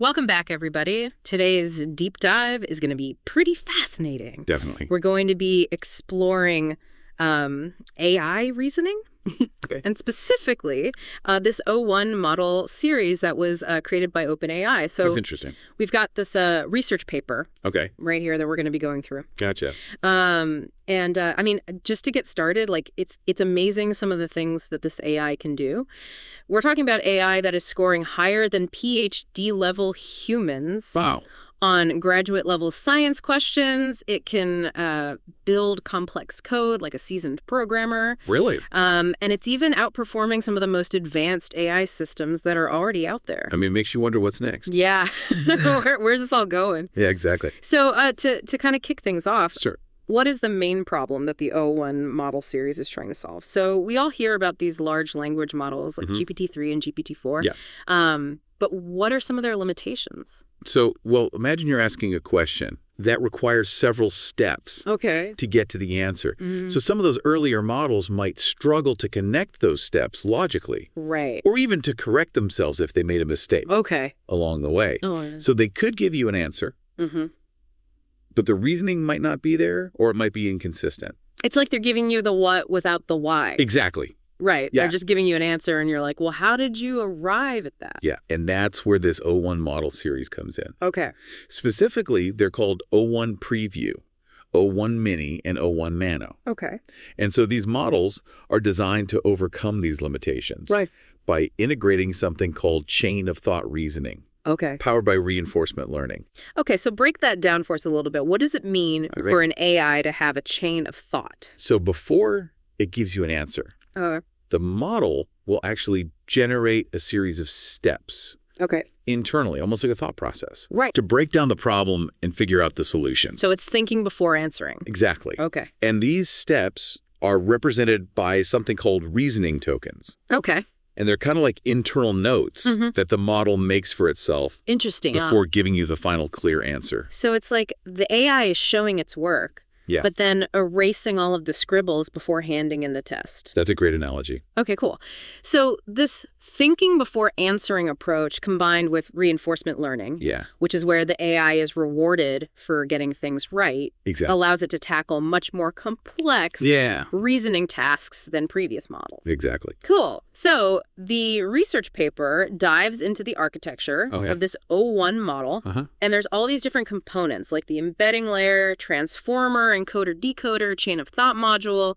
Welcome back, everybody. Today's deep dive is going to be pretty fascinating. Definitely. We're going to be exploring AI reasoning. Okay. And specifically, this O1 model series that was created by OpenAI. So That's interesting. we've got this research paper Okay. right here that we're going to be going through. Gotcha. I mean, just to get started, like it's amazing some of the things that this AI can do. We're talking about AI that is scoring higher than PhD level humans. Wow. On graduate level science questions. It can build complex code like a seasoned programmer. Really? And it's even outperforming some of the most advanced AI systems that are already out there. I mean, it makes you wonder what's next. Yeah. Where's this all going? Yeah, exactly. So to kind of kick things off, Sure. what is the main problem that the O1 model series is trying to solve? So we all hear about these large language models like GPT-3 and GPT-4. Yeah. But what are some of their limitations? So, well, imagine you're asking a question that requires several steps Okay. to get to the answer. So some of those earlier models might struggle to connect those steps logically, Right. or even to correct themselves if they made a mistake Okay. along the way. Oh, yeah. So they could give you an answer, but the reasoning might not be there, or it might be inconsistent. It's like they're giving you the what without the why. Exactly. Right. Yeah. They're just giving you an answer and you're like, well, how did you arrive at that? Yeah, and that's where this O1 model series comes in. Okay. Specifically, they're called O1 Preview, O1 Mini, and O1 Nano. Okay. And so these models are designed to overcome these limitations by integrating something called chain of thought reasoning, Okay. powered by reinforcement learning. Okay, so break that down for us a little bit. What does it mean All right. for an AI to have a chain of thought? So before it gives you an answer, the model will actually generate a series of steps Okay. internally, almost like a thought process, Right. to break down the problem and figure out the solution. So it's thinking before answering. Exactly. Okay. And these steps are represented by something called reasoning tokens. Okay. And they're kind of like internal notes that the model makes for itself Interesting. before giving you the final clear answer. So it's like the AI is showing its work, Yeah. but then erasing all of the scribbles before handing in the test. That's a great analogy. Okay, cool. So this thinking before answering approach combined with reinforcement learning, Yeah, which is where the AI is rewarded for getting things right, exactly. allows it to tackle much more complex Yeah, reasoning tasks than previous models. exactly. Cool. So the research paper dives into the architecture of this O1 model, and there's all these different components like the embedding layer, transformer, encoder, decoder, chain of thought module.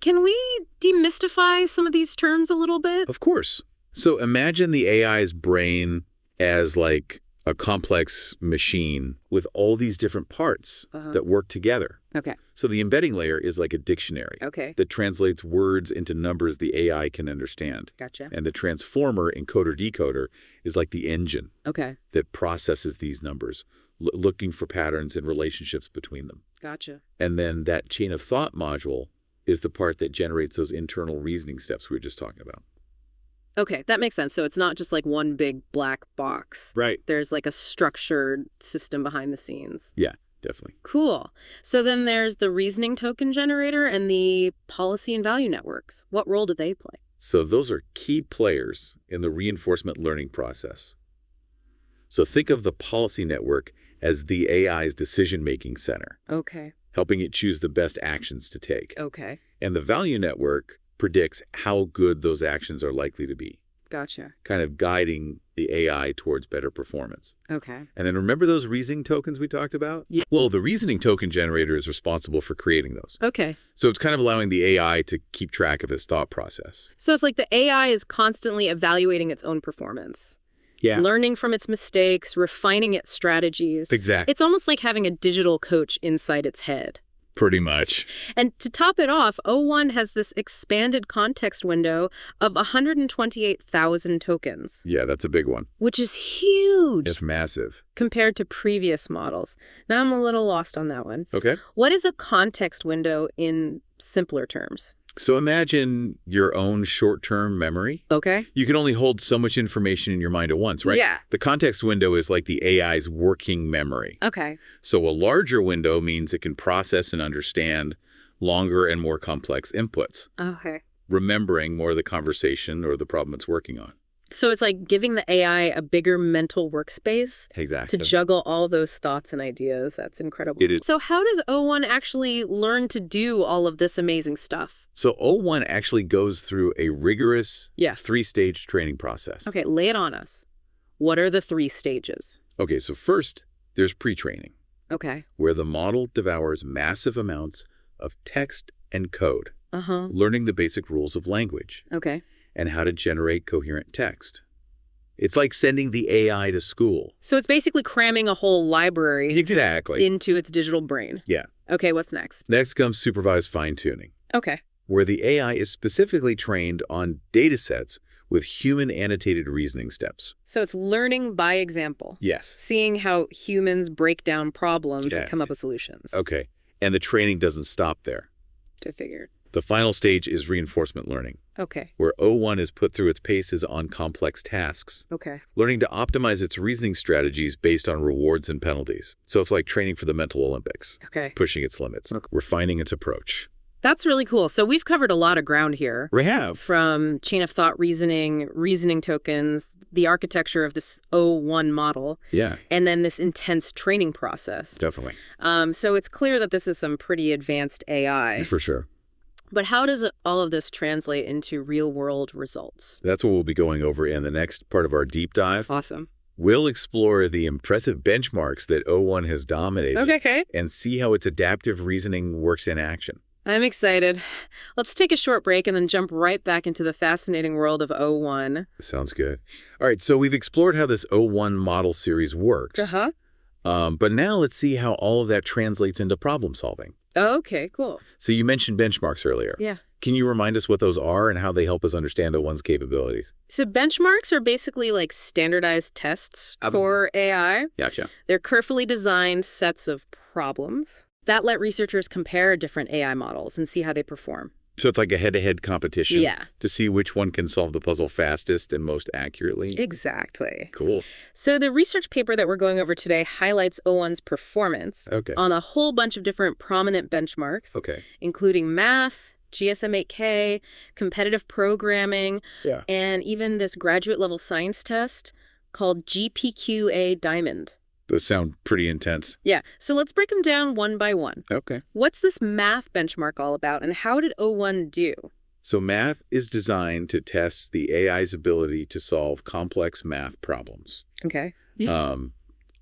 Can we demystify some of these terms a little bit? Of course. So imagine the AI's brain as like a complex machine with all these different parts that work together. Okay. So the embedding layer is like a dictionary Okay. that translates words into numbers the AI can understand. Gotcha. And the transformer, encoder, decoder is like the engine Okay. that processes these numbers, looking for patterns and relationships between them. Gotcha. And then that chain of thought module is the part that generates those internal reasoning steps we were just talking about. Okay, that makes sense. So it's not just like one big black box. Right. There's like a structured system behind the scenes. Yeah, definitely. Cool. So then there's the reasoning token generator and the policy and value networks. What role do they play? So those are key players in the reinforcement learning process. So think of the policy network as the AI's decision-making center, Okay. helping it choose the best actions to take. Okay. And the value network predicts how good those actions are likely to be, Gotcha. kind of guiding the AI towards better performance. Okay. And then remember those reasoning tokens we talked about? Yeah. Well, the reasoning token generator is responsible for creating those. Okay. So it's kind of allowing the AI to keep track of its thought process. So it's like the AI is constantly evaluating its own performance. Yeah. Learning from its mistakes, refining its strategies. Exactly. It's almost like having a digital coach inside its head. Pretty much. And to top it off, O1 has this expanded context window of 128,000 tokens, Yeah, that's a big one. which is huge It's massive. compared to previous models. Now I'm a little lost on that one. Okay. What is a context window in simpler terms? So imagine your own short-term memory. Okay. You can only hold so much information in your mind at once, right? Yeah. The context window is like the AI's working memory. Okay. So a larger window means it can process and understand longer and more complex inputs, Okay. remembering more of the conversation or the problem it's working on. So it's like giving the AI a bigger mental workspace Exactly. to juggle all those thoughts and ideas. That's incredible. It is. So how does O1 actually learn to do all of this amazing stuff? So O1 actually goes through a rigorous Yeah. 3-stage training process. Okay, lay it on us. What are the 3 stages? Okay, so first, there's pre-training, Okay. where the model devours massive amounts of text and code, Uh-huh. learning the basic rules of language Okay. and how to generate coherent text. It's like sending the AI to school. So it's basically cramming a whole library Exactly. into its digital brain. Yeah. Okay, what's next? Next comes supervised fine-tuning, Okay. where the AI is specifically trained on data sets with human annotated reasoning steps. So it's learning by example. Yes. Seeing how humans break down problems and Yes. come up with solutions. Okay. And the training doesn't stop there. I figured. The final stage is reinforcement learning, Okay. where O1 is put through its paces on complex tasks, Okay. learning to optimize its reasoning strategies based on rewards and penalties. So it's like training for the mental Olympics, Okay. pushing its limits, refining its approach. That's really cool. So we've covered a lot of ground here. We have. From chain of thought reasoning, reasoning tokens, the architecture of this O1 model, Yeah, and then this intense training process. definitely. So it's clear that this is some pretty advanced AI. For sure. But how does all of this translate into real-world results? That's what we'll be going over in the next part of our deep dive. Awesome. We'll explore the impressive benchmarks that O1 has dominated Okay. and see how its adaptive reasoning works in action. I'm excited. Let's take a short break and then jump right back into the fascinating world of O1. Sounds good. All right, so we've explored how this O1 model series works. Uh-huh. But now let's see how all of that translates into problem solving. Okay, cool. So you mentioned benchmarks earlier. Yeah. Can you remind us what those are and how they help us understand O1's capabilities? So benchmarks are basically like standardized tests for AI. Gotcha. They're carefully designed sets of problems that let researchers compare different AI models and see how they perform. So it's like a head-to-head competition Yeah. to see which one can solve the puzzle fastest and most accurately? Exactly. Cool. So the research paper that we're going over today highlights O1's performance Okay. on a whole bunch of different prominent benchmarks, Okay. including math, GSM-8K, competitive programming, Yeah. and even this graduate-level science test called GPQA Diamond. Those sound pretty intense. Yeah, so let's break them down one by one. Okay. What's this math benchmark all about, and how did O1 do? So math is designed to test the AI's ability to solve complex math problems, Okay.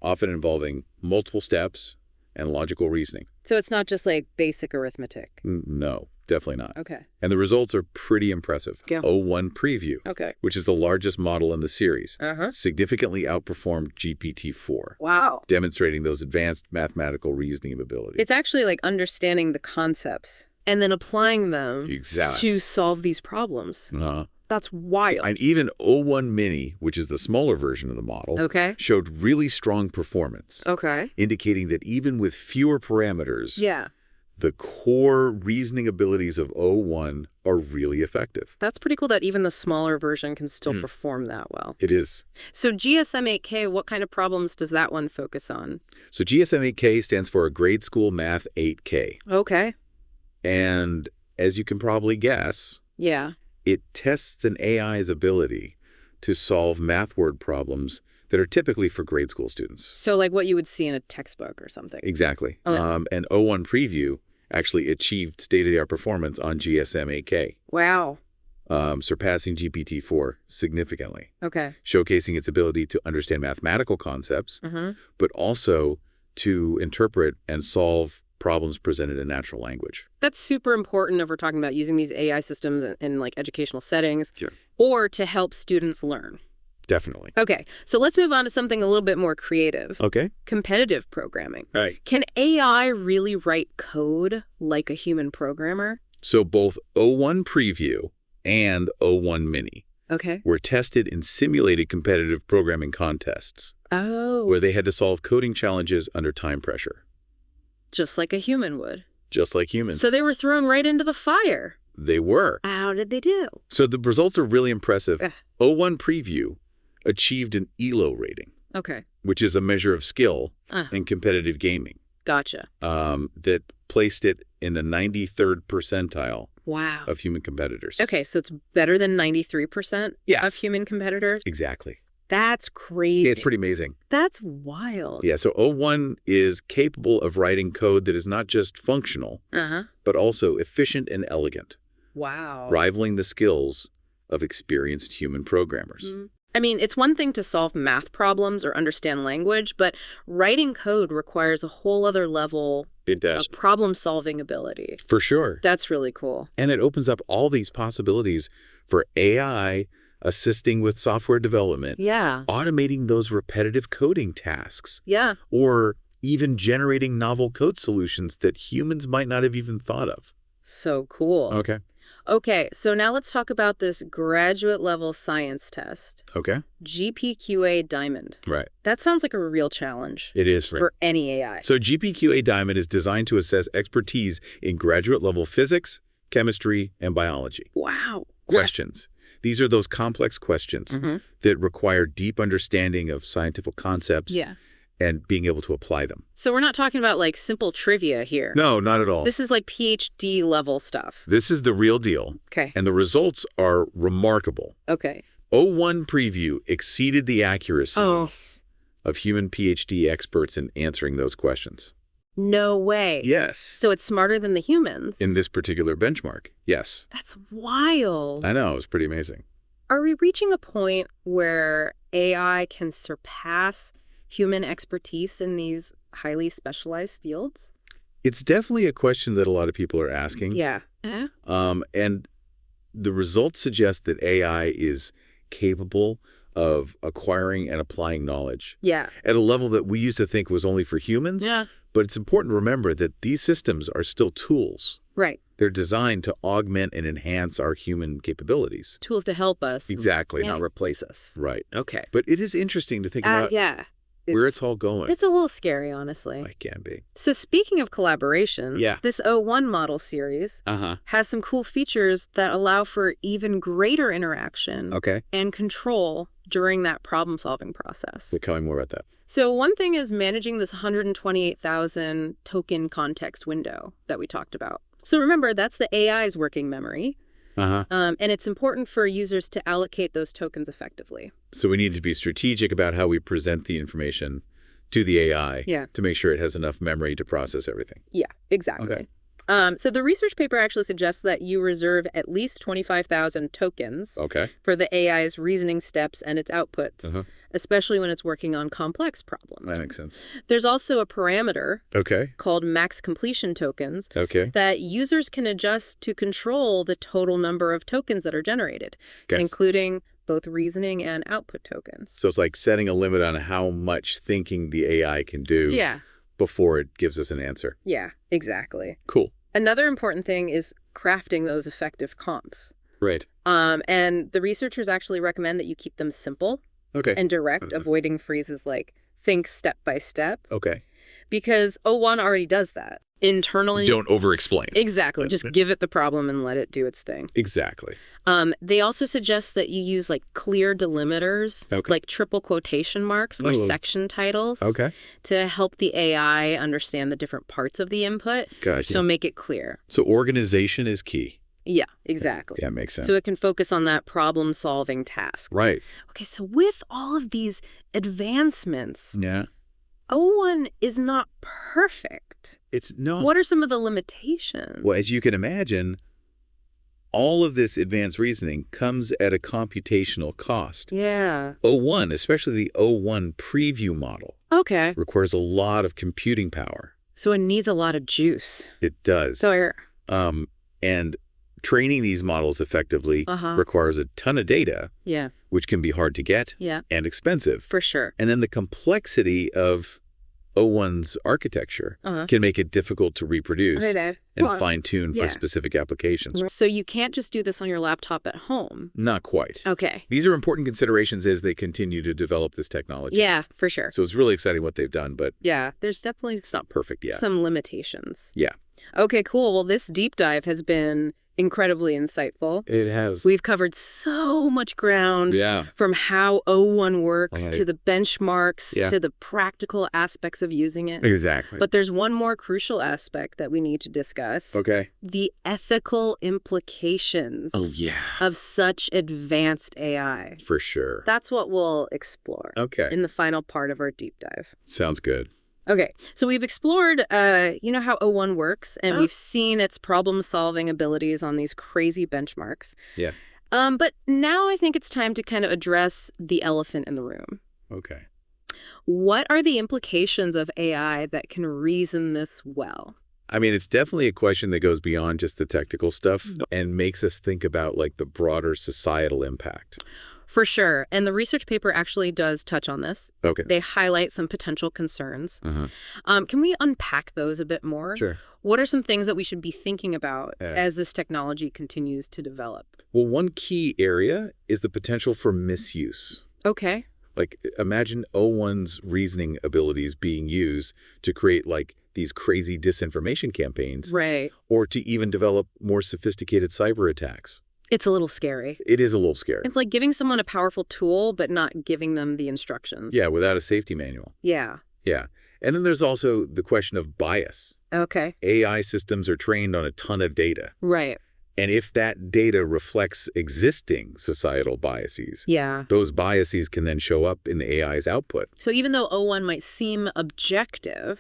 often involving multiple steps and logical reasoning. So it's not just like basic arithmetic. No, definitely not. Okay. And the results are pretty impressive. Yeah. O1 Preview, Okay. which is the largest model in the series, Uh-huh. significantly outperformed GPT-4, Wow. demonstrating those advanced mathematical reasoning abilities. It's actually like understanding the concepts and then applying them Exactly. to solve these problems. Uh-huh. That's wild. And even O1 Mini, which is the smaller version of the model, Okay. showed really strong performance, Okay. indicating that even with fewer parameters, Yeah. the core reasoning abilities of O1 are really effective. That's pretty cool that even the smaller version can still perform that well. It is. So GSM-8K, what kind of problems does that one focus on? So GSM-8K stands for a Grade School Math 8K. Okay. And as you can probably guess, Yeah. it tests an AI's ability to solve math word problems that are typically for grade school students. So like what you would see in a textbook or something. Exactly. Okay. And O1 Preview actually achieved state-of-the-art performance on GSM-8K, Wow. surpassing GPT-4 significantly, Okay. showcasing its ability to understand mathematical concepts, Mm-hmm. but also to interpret and solve problems presented in natural language. That's super important if we're talking about using these AI systems in like educational settings. Sure. Or to help students learn. Definitely. Okay, so let's move on to something a little bit more creative. Okay. Competitive programming. Right. Can AI really write code like a human programmer? So both O1 Preview and O1 Mini Okay. were tested in simulated competitive programming contests Oh. where they had to solve coding challenges under time pressure, Just like a human would. just like humans. So they were thrown right into the fire. They were. How did they do? So the results are really impressive. Ugh. O1 Preview achieved an ELO rating, Okay. which is a measure of skill Ah. in competitive gaming, Gotcha. that placed it in the 93rd percentile Wow. of human competitors. Okay, so it's better than 93% Yes. of human competitors? Exactly. That's crazy. It's pretty amazing. That's wild. Yeah, so O1 is capable of writing code that is not just functional, but also efficient and elegant. Wow. Rivaling the skills of experienced human programmers. I mean, it's one thing to solve math problems or understand language, but writing code requires a whole other level of problem-solving ability. For sure. That's really cool. And it opens up all these possibilities for AI assisting with software development. Yeah. Automating those repetitive coding tasks. Yeah. Or even generating novel code solutions that humans might not have even thought of. So cool. Okay. Okay, so now let's talk about this graduate-level science test. Okay. GPQA Diamond. Right. That sounds like a real challenge. It is. For any AI. So GPQA Diamond is designed to assess expertise in graduate-level physics, chemistry, and biology. Wow. Questions. These are those complex questions that require deep understanding of scientific concepts and being able to apply them. So we're not talking about like simple trivia here. No, not at all. This is like PhD level stuff. This is the real deal. Okay. And the results are remarkable. Okay. O1 preview exceeded the accuracy of human PhD experts in answering those questions. No way. Yes. So it's smarter than the humans? In this particular benchmark, yes. That's wild. I know, it was pretty amazing. Are we reaching a point where AI can surpass human expertise in these highly specialized fields? It's definitely a question that a lot of people are asking. Yeah. And the results suggest that AI is capable of acquiring and applying knowledge. Yeah. At a level that we used to think was only for humans. Yeah. But it's important to remember that these systems are still tools. Right. They're designed to augment and enhance our human capabilities. Tools to help us. Exactly. Not replace us. Right. Okay. But it is interesting to think about where it's all going. It's a little scary, honestly. It can be. So speaking of collaboration, this O1 model series has some cool features that allow for even greater interaction and control during that problem-solving process. Tell me more about that. So one thing is managing this 128,000 token context window that we talked about. So remember, that's the AI's working memory. And it's important for users to allocate those tokens effectively. So we need to be strategic about how we present the information to the AI to make sure it has enough memory to process everything. Yeah, exactly. Okay. So the research paper actually suggests that you reserve at least 25,000 tokens for the AI's reasoning steps and its outputs, especially when it's working on complex problems. That makes sense. There's also a parameter called max completion tokens that users can adjust to control the total number of tokens that are generated, including both reasoning and output tokens. So it's like setting a limit on how much thinking the AI can do before it gives us an answer. Yeah, exactly. Cool. Another important thing is crafting those effective comps. Right. And the researchers actually recommend that you keep them simple and direct, avoiding phrases like think step by step. Because O1 already does that. Internally. Don't over-explain. Exactly. Just give it the problem and let it do its thing. Exactly. They also suggest that you use like clear delimiters, like triple quotation marks or section titles to help the AI understand the different parts of the input. Gotcha. So make it clear. So organization is key. Yeah, exactly. That makes sense. So it can focus on that problem-solving task. Right. Okay, so with all of these advancements, O1 is not perfect. It's not. What are some of the limitations? Well, as you can imagine, all of this advanced reasoning comes at a computational cost. Yeah. O1, especially the O1 preview model, requires a lot of computing power. So it needs a lot of juice. It does. So, and training these models effectively requires a ton of data, which can be hard to get and expensive. For sure. And then the complexity of O1's architecture can make it difficult to reproduce and fine-tune for specific applications. So you can't just do this on your laptop at home? Not quite. Okay. These are important considerations as they continue to develop this technology. Yeah, for sure. So it's really exciting what they've done, but there's definitely it's not perfect yet. Some limitations. Yeah. Okay, cool. Well, this deep dive has been incredibly insightful. It has. We've covered so much ground, from how O1 works to the benchmarks to the practical aspects of using it. Exactly. But there's one more crucial aspect that we need to discuss. Okay. The ethical implications of such advanced AI. For sure. That's what we'll explore in the final part of our deep dive. Sounds good. Okay, so we've explored, how O1 works, and we've seen its problem-solving abilities on these crazy benchmarks. Yeah. But now I think it's time to kind of address the elephant in the room. Okay. What are the implications of AI that can reason this well? I mean, it's definitely a question that goes beyond just the technical stuff and makes us think about, like, the broader societal impact. For sure. And the research paper actually does touch on this. Okay. They highlight some potential concerns. Can we unpack those a bit more? Sure. What are some things that we should be thinking about as this technology continues to develop? Well, one key area is the potential for misuse. Okay. Like, imagine O1's reasoning abilities being used to create, like, these crazy disinformation campaigns. Right. Or to even develop more sophisticated cyber attacks. It's a little scary. It is a little scary. It's like giving someone a powerful tool, but not giving them the instructions. Yeah, without a safety manual. Yeah. Yeah. And then there's also the question of bias. Okay. AI systems are trained on a ton of data. Right. And if that data reflects existing societal biases, those biases can then show up in the AI's output. So even though O1 might seem objective,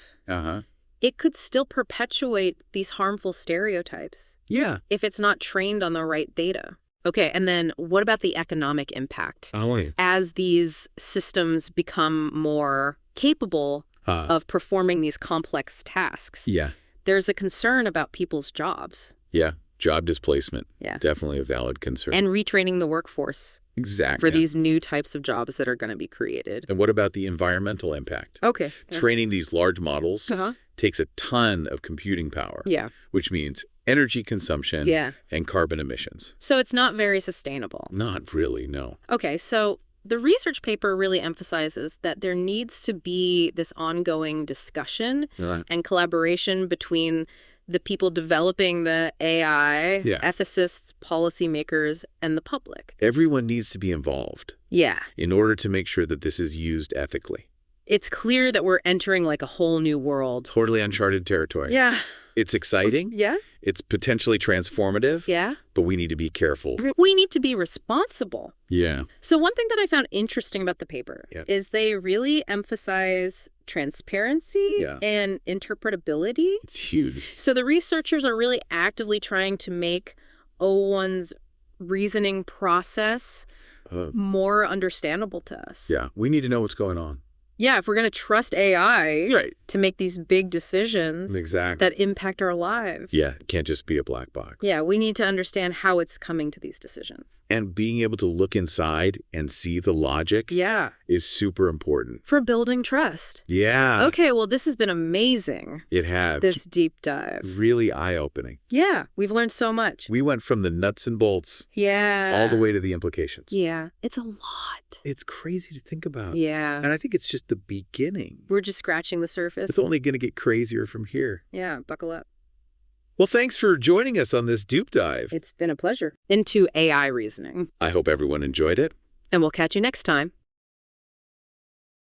it could still perpetuate these harmful stereotypes. Yeah. If it's not trained on the right data. Okay, and then what about the economic impact? As these systems become more capable of performing these complex tasks, there's a concern about people's jobs. Yeah, job displacement. Yeah. Definitely a valid concern. And retraining the workforce. Exactly. For these new types of jobs that are going to be created. And what about the environmental impact? Okay. Training these large models takes a ton of computing power. Yeah. Which means energy consumption and carbon emissions. So it's not very sustainable. Not really, no. Okay, so the research paper really emphasizes that there needs to be this ongoing discussion and collaboration between the people developing the AI, ethicists, policymakers, and the public. Everyone needs to be involved. Yeah. In order to make sure that this is used ethically. It's clear that we're entering like a whole new world. Totally uncharted territory. Yeah. It's exciting. Yeah. It's potentially transformative. Yeah. But we need to be careful. We need to be responsible. Yeah. So one thing that I found interesting about the paper is they really emphasize transparency and interpretability. It's huge. So the researchers are really actively trying to make O1's reasoning process more understandable to us. Yeah. We need to know what's going on. Yeah, if we're going to trust AI to make these big decisions that impact our lives. Yeah, it can't just be a black box. Yeah, we need to understand how it's coming to these decisions. And being able to look inside and see the logic is super important. For building trust. Yeah. Okay, well, this has been amazing. It has. This deep dive. Really eye-opening. Yeah, we've learned so much. We went from the nuts and bolts all the way to the implications. Yeah, it's a lot. It's crazy to think about. Yeah. And I think it's just the beginning. We're just scratching the surface. It's only going to get crazier from here. Yeah, buckle up. Well, thanks for joining us on this deep dive. It's been a pleasure. Into AI reasoning. I hope everyone enjoyed it. And we'll catch you next time.